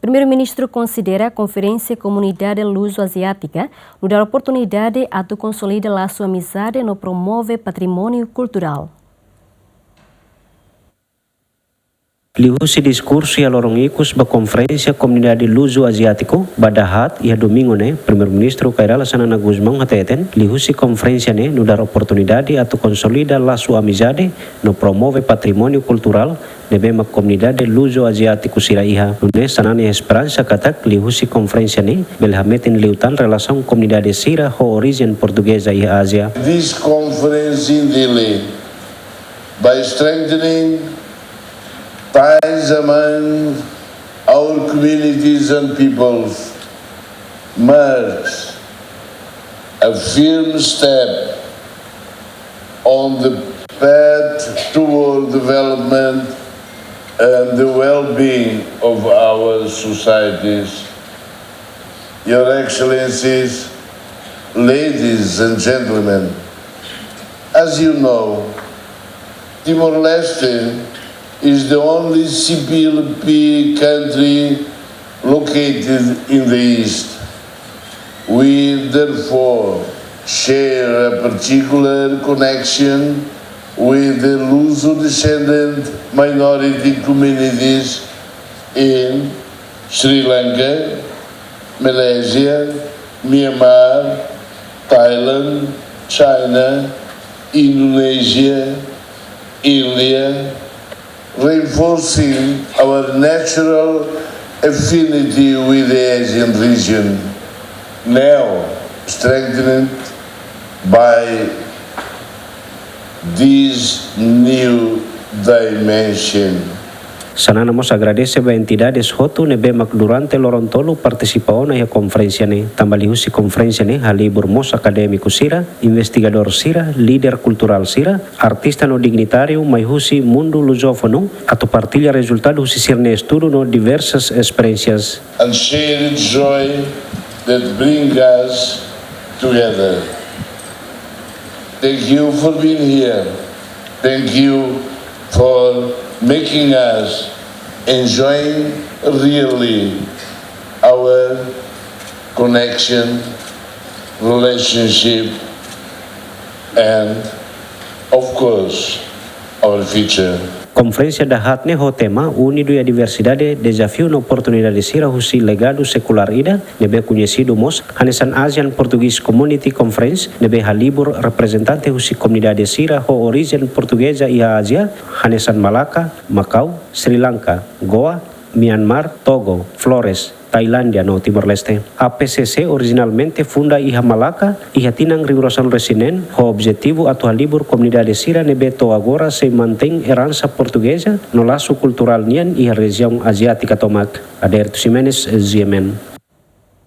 Primeiro-Ministro considera a Conferência Comunidade Luso-Asiática no dar oportunidade a tu consolida laço amizade no promove patrimônio cultural. Lihusi diskursi lorong ikus ba Conferência Comunidade Luso-Asiático badahat ia domingo ne Primeiro-Ministro Kairala Sanana Guzmão hateten lihusi conferência ne no dar oportunidade a tu consolida laço amizade no promove patrimônio cultural nebe ma Comunidade Luso-Asiático sira iha ne sanani esperança katak lihusi conferência ne belhametin liutan relação comunidade sira ho origem portuguesa iha Ásia. This conference in Delhi by strengthening ties among our communities and peoples marks a firm step on the path toward development and the well-being of our societies. Your Excellencies, ladies and gentlemen, as you know, Timor-Leste is the only CPLP country located in the East. We therefore share a particular connection with the Luso-descendant minority communities in Sri Lanka, Malaysia, Myanmar, Thailand, China, Indonesia, India, reinforcing our natural affinity with the Asian region, now strengthened by this new dimension. Sananamos agradece a entidades hotu nebe mak durante lorontolo participou na conferência ne tambalihusi conferência ne halibur mos akademiku sira investigador sira líder cultural sira artista no dignitário mai husi mundo lusófono atau partilha resultado husi sirne estudo no diversas experiências and shared joy that bring us together. Thank you for being here. Thank you for making us enjoying really our connection, relationship, and of course, our future. Conferência da hatne ho tema unido a diversidade desafio na oportunidade sira husi legado secular ida nebe conhecido mos hanesan Asian Portuguese Community Conference nebe halibur representante husi comunidade sira ho origem portuguesa ia Asia hanesan Malacca, Macau, Sri Lanka, Goa, Myanmar, Togo, Flores, Tailandia no Timor-Leste. APCC originalmente funda iha Malacca, iha tinang rigorosan resinen, o objetivo atu halibur comunidade sira nebeto agora se mantém herança portuguesa no laço cultural nian iha região asiática tomak. Aderto Ximenes, Ziemen.